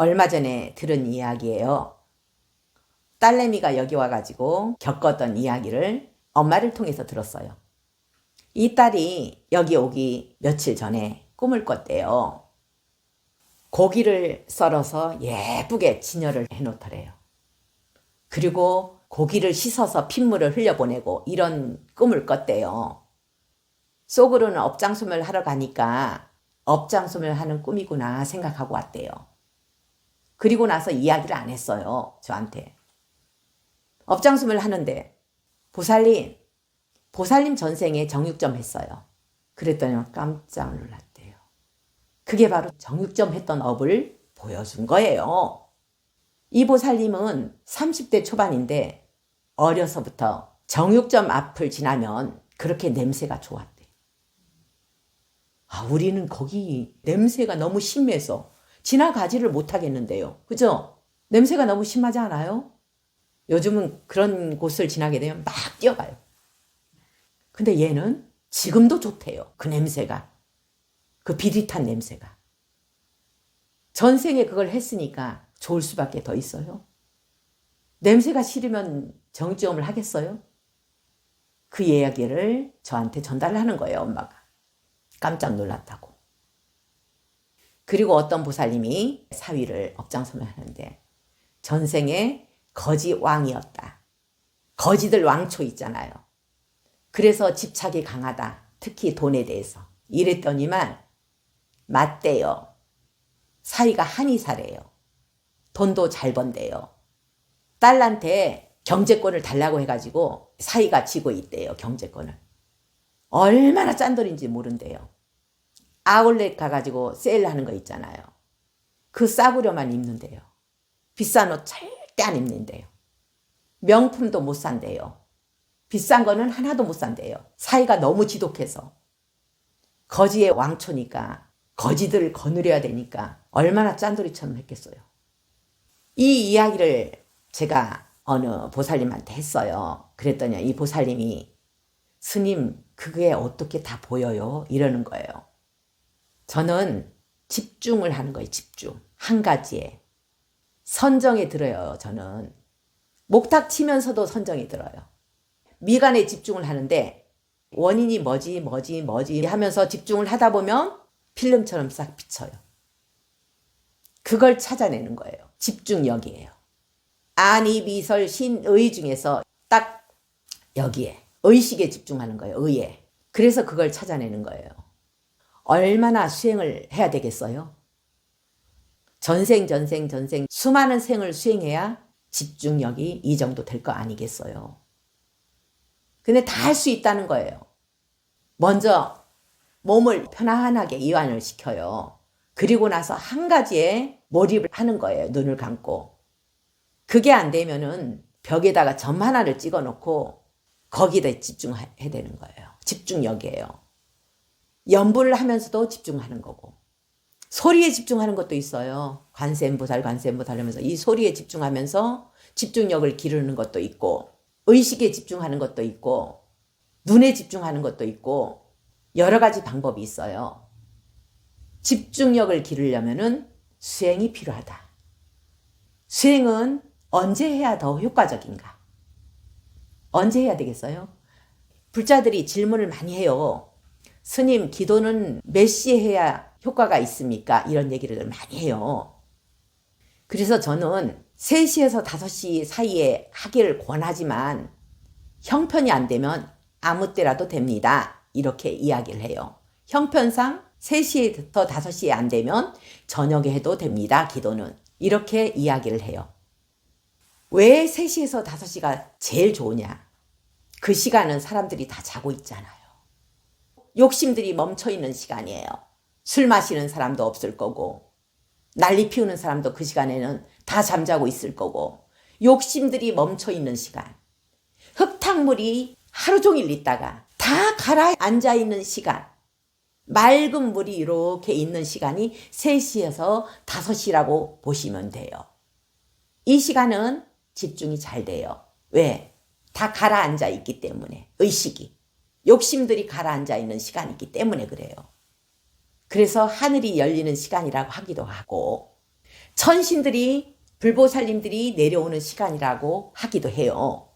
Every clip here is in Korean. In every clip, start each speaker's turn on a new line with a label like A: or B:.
A: 얼마 전에 들은 이야기예요. 딸내미가 여기 와가지고 겪었던 이야기를 엄마를 통해서 들었어요. 이 딸이 여기 오기 며칠 전에 꿈을 꿨대요. 고기를 썰어서 예쁘게 진열을 해놓더래요. 그리고 고기를 씻어서 핏물을 흘려보내고 이런 꿈을 꿨대요. 속으로는 업장소멸 하러 가니까 업장소멸 하는 꿈이구나 생각하고 왔대요. 그리고 나서 이야기를 안 했어요. 저한테. 업장소멸 하는데 보살님 전생에 정육점 했어요. 그랬더니 깜짝 놀랐대요. 그게 바로 정육점 했던 업을 보여준 거예요. 이 보살님은 30대 초반인데 어려서부터 정육점 앞을 지나면 그렇게 냄새가 좋았대. 우리는 거기 냄새가 너무 심해서 지나가지를 못하겠는데요. 그죠? 냄새가 너무 심하지 않아요? 요즘은 그런 곳을 지나게 되면 막 뛰어가요. 근데 얘는 지금도 좋대요. 그 냄새가. 그 비릿한 냄새가. 전생에 그걸 했으니까 좋을 수밖에 더 있어요. 냄새가 싫으면 정육점을 하겠어요? 그 이야기를 저한테 전달하는 거예요, 엄마가. 깜짝 놀랐다고. 그리고 어떤 보살님이 사위를 업장소멸하는데 전생에 거지 왕이었다. 거지들 왕초 있잖아요. 그래서 집착이 강하다. 특히 돈에 대해서. 이랬더니만 맞대요. 사위가 한의사래요. 돈도 잘 번대요. 딸한테 경제권을 달라고 해가지고 사위가 쥐고 있대요. 경제권을. 얼마나 짠돌인지 모른대요. 아울렛 가가지고 세일하는 거 있잖아요. 그 싸구려만 입는데요. 비싼 옷 절대 안 입는데요. 명품도 못 산대요. 비싼 거는 하나도 못 산대요. 사이가 너무 지독해서. 거지의 왕초니까 거지들을 거느려야 되니까 얼마나 짠돌이처럼 했겠어요. 이 이야기를 제가 어느 보살님한테 했어요. 그랬더니 이 보살님이 스님 그게 어떻게 다 보여요? 이러는 거예요. 저는 집중을 하는 거예요. 집중. 한 가지에. 선정에 들어요. 저는. 목탁 치면서도 선정에 들어요. 미간에 집중을 하는데 원인이 뭐지 하면서 집중을 하다 보면 필름처럼 싹 비쳐요. 그걸 찾아내는 거예요. 집중력이에요. 아니 비설 신의 중에서 딱 여기에 의식에 집중하는 거예요. 의에. 그래서 그걸 찾아내는 거예요. 얼마나 수행을 해야 되겠어요? 전생 수많은 생을 수행해야 집중력이 이 정도 될 거 아니겠어요? 근데 다 할 수 있다는 거예요. 먼저 몸을 편안하게 이완을 시켜요. 그리고 나서 한 가지에 몰입을 하는 거예요. 눈을 감고. 그게 안 되면은 벽에다가 점 하나를 찍어 놓고 거기다 집중해야 되는 거예요. 집중력이에요. 염불을 하면서도 집중하는 거고. 소리에 집중하는 것도 있어요. 관세음보살 하면서 이 소리에 집중하면서 집중력을 기르는 것도 있고 의식에 집중하는 것도 있고 눈에 집중하는 것도 있고 여러 가지 방법이 있어요. 집중력을 기르려면은 수행이 필요하다. 수행은 언제 해야 더 효과적인가? 언제 해야 되겠어요? 불자들이 질문을 많이 해요. 스님, 기도는 몇 시에 해야 효과가 있습니까? 이런 얘기를 많이 해요. 그래서 저는 3시에서 5시 사이에 하기를 권하지만 형편이 안 되면 아무 때라도 됩니다. 이렇게 이야기를 해요. 형편상 3시부터 5시에 안 되면 저녁에 해도 됩니다. 기도는. 이렇게 이야기를 해요. 왜 3시에서 5시가 제일 좋으냐? 그 시간은 사람들이 다 자고 있잖아요. 욕심들이 멈춰있는 시간이에요. 술 마시는 사람도 없을 거고 난리 피우는 사람도 그 시간에는 다 잠자고 있을 거고 욕심들이 멈춰있는 시간. 흙탕물이 하루 종일 있다가 다 가라앉아 있는 시간. 맑은 물이 이렇게 있는 시간이 3시에서 5시라고 보시면 돼요. 이 시간은 집중이 잘 돼요. 왜? 다 가라앉아 있기 때문에. 의식이. 욕심들이 가라앉아 있는 시간이기 때문에 그래요. 그래서 하늘이 열리는 시간이라고 하기도 하고 천신들이 불보살님들이 내려오는 시간이라고 하기도 해요.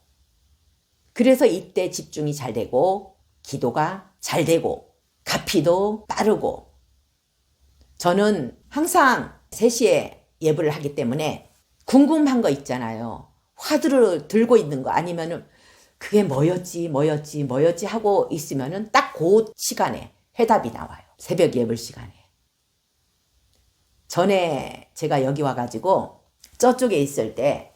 A: 그래서 이때 집중이 잘 되고 기도가 잘 되고 가피도 빠르고 저는 항상 3시에 예불을 하기 때문에 궁금한 거 있잖아요. 화두를 들고 있는 거 아니면은 그게 뭐였지 하고 있으면은 딱 그 시간에 해답이 나와요. 새벽 예불 시간에. 전에 제가 여기 와가지고 저쪽에 있을 때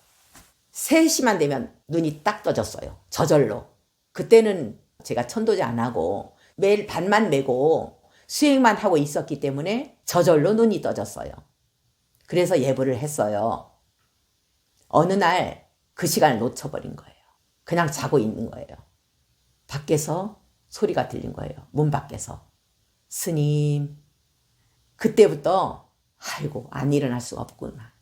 A: 3시만 되면 눈이 딱 떠졌어요. 저절로. 그때는 제가 천도제 안 하고 매일 반만 메고 수행만 하고 있었기 때문에 저절로 눈이 떠졌어요. 그래서 예불을 했어요. 어느 날 그 시간을 놓쳐버린 거예요. 그냥 자고 있는 거예요. 밖에서 소리가 들린 거예요. 문 밖에서. 스님. 그때부터 아이고 안 일어날 수가 없구나.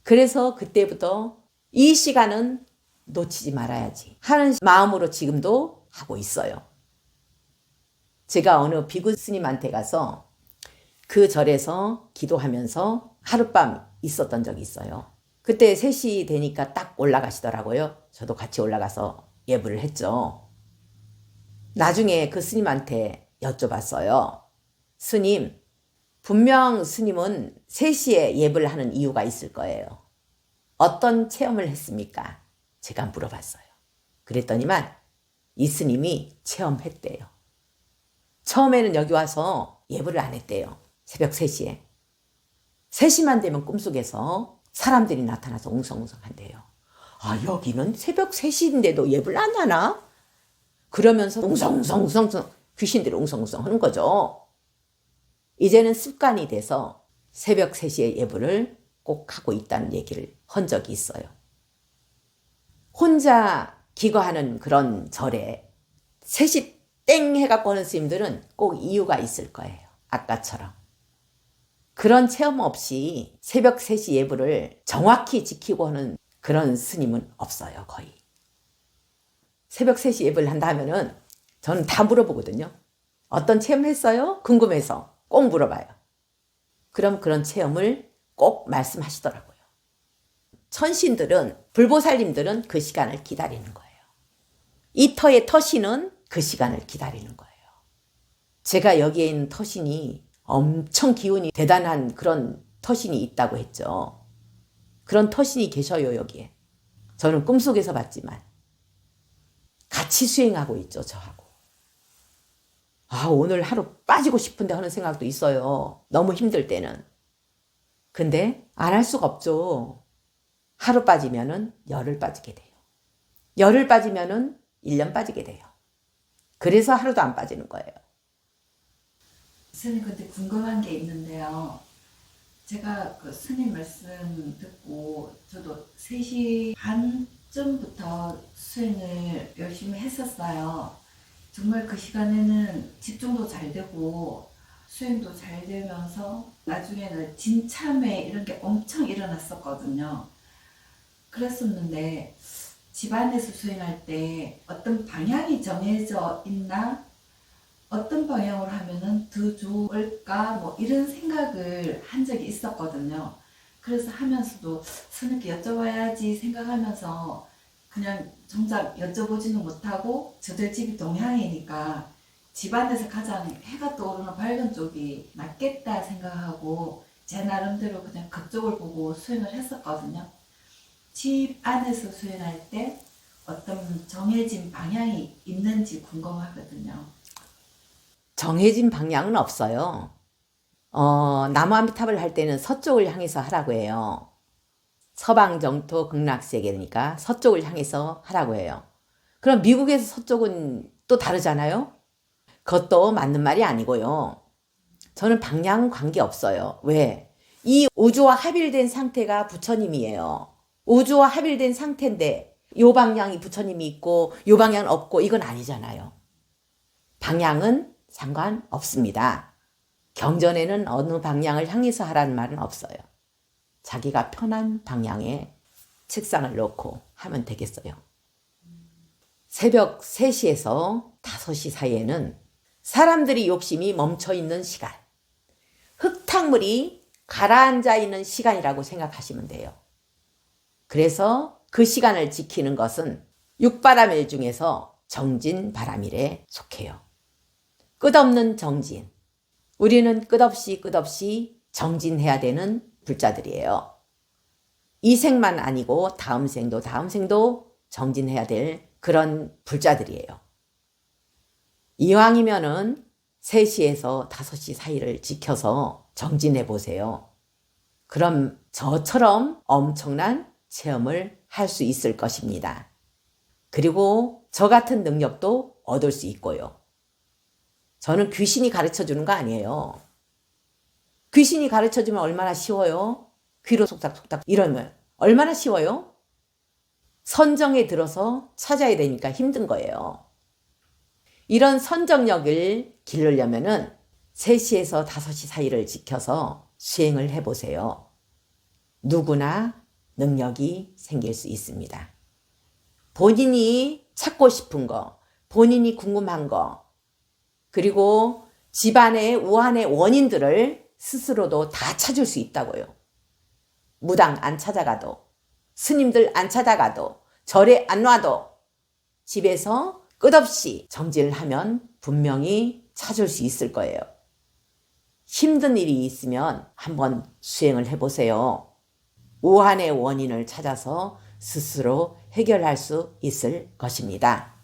A: 그래서 그때부터 이 시간은 놓치지 말아야지 하는 마음으로 지금도 하고 있어요. 제가 어느 비구 스님한테 가서 그 절에서 기도하면서 하룻밤 있었던 적이 있어요. 그때 3시 되니까 딱 올라가시더라고요. 저도 같이 올라가서 예불을 했죠. 나중에 그 스님한테 여쭤봤어요. 스님, 분명 스님은 3시에 예불을 하는 이유가 있을 거예요. 어떤 체험을 했습니까? 제가 물어봤어요. 그랬더니만 이 스님이 체험했대요. 처음에는 여기 와서 예불을 안 했대요. 새벽 3시에. 3시만 되면 꿈속에서 사람들이 나타나서 웅성웅성한대요. 아, 여기는 새벽 3시인데도 예불 안 하나? 그러면서 웅성웅성 귀신들이 웅성웅성 하는 거죠. 이제는 습관이 돼서 새벽 3시에 예불을 꼭 하고 있다는 얘기를 한 적이 있어요. 혼자 기거하는 그런 절에 3시 땡 해갖고 하는 스님들은 꼭 이유가 있을 거예요. 아까처럼. 그런 체험 없이 새벽 3시 예불을 정확히 지키고 하는 그런 스님은 없어요. 거의. 새벽 3시 예불을 한다 하면은 저는 다 물어보거든요. 어떤 체험했어요? 궁금해서 꼭 물어봐요. 그럼 그런 체험을 꼭 말씀하시더라고요. 천신들은 불보살님들은 그 시간을 기다리는 거예요. 이 터의 터신은 그 시간을 기다리는 거예요. 제가 여기에 있는 터신이 엄청 기운이 대단한 그런 터신이 있다고 했죠. 그런 터신이 계셔요, 여기에. 저는 꿈속에서 봤지만 같이 수행하고 있죠, 저하고. 아, 오늘 하루 빠지고 싶은데 하는 생각도 있어요. 너무 힘들 때는. 근데 안 할 수가 없죠. 하루 빠지면은 열흘 빠지게 돼요. 열흘 빠지면은 1년 빠지게 돼요. 그래서 하루도 안 빠지는 거예요.
B: 스님, 근데 궁금한 게 있는데요. 제가 그 스님 말씀 듣고 저도 3시 반쯤부터 수행을 열심히 했었어요. 정말 그 시간에는 집중도 잘 되고 수행도 잘 되면서 나중에는 진참회 이런 게 엄청 일어났었거든요. 그랬었는데 집안에서 수행할 때 어떤 방향이 정해져 있나? 어떤 방향으로 하면은 더 좋을까? 뭐 이런 생각을 한 적이 있었거든요. 그래서 하면서도 스님께 여쭤봐야지 생각하면서 그냥 정작 여쭤보지는 못하고 저들 집이 동향이니까 집안에서 가장 해가 떠오르는 밝은 쪽이 낫겠다 생각하고 제 나름대로 그냥 그쪽을 보고 수행을 했었거든요. 집 안에서 수행할 때 어떤 정해진 방향이 있는지 궁금하거든요.
A: 정해진 방향은 없어요. 나무아미탑을 할 때는 서쪽을 향해서 하라고 해요. 서방 정토 극락세계니까 서쪽을 향해서 하라고 해요. 그럼 미국에서 서쪽은 또 다르잖아요. 그것도 맞는 말이 아니고요. 저는 방향은 관계없어요. 왜? 이 우주와 합일된 상태가 부처님이에요. 우주와 합일된 상태인데 요 방향이 부처님이 있고 요 방향은 없고 이건 아니잖아요. 방향은 상관없습니다. 경전에는 어느 방향을 향해서 하라는 말은 없어요. 자기가 편한 방향에 책상을 놓고 하면 되겠어요. 새벽 3시에서 5시 사이에는 사람들이 욕심이 멈춰있는 시간. 흙탕물이 가라앉아 있는 시간이라고 생각하시면 돼요. 그래서 그 시간을 지키는 것은 육바람일 중에서 정진바람일에 속해요. 끝없는 정진. 우리는 끝없이 정진해야 되는 불자들이에요. 이 생만 아니고 다음 생도 정진해야 될 그런 불자들이에요. 이왕이면은 3시에서 5시 사이를 지켜서 정진해 보세요. 그럼 저처럼 엄청난 체험을 할 수 있을 것입니다. 그리고 저 같은 능력도 얻을 수 있고요. 저는 귀신이 가르쳐 주는 거 아니에요. 귀신이 가르쳐 주면 얼마나 쉬워요? 귀로 속닥속닥 이러면 얼마나 쉬워요? 선정에 들어서 찾아야 되니까 힘든 거예요. 이런 선정력을 기르려면은 3시에서 5시 사이를 지켜서 수행을 해보세요. 누구나 능력이 생길 수 있습니다. 본인이 찾고 싶은 거, 본인이 궁금한 거, 그리고 집안의 우환의 원인들을 스스로도 다 찾을 수 있다고요. 무당 안 찾아가도, 스님들 안 찾아가도, 절에 안 와도 집에서 끝없이 정진을 하면 분명히 찾을 수 있을 거예요. 힘든 일이 있으면 한번 수행을 해보세요. 우환의 원인을 찾아서 스스로 해결할 수 있을 것입니다.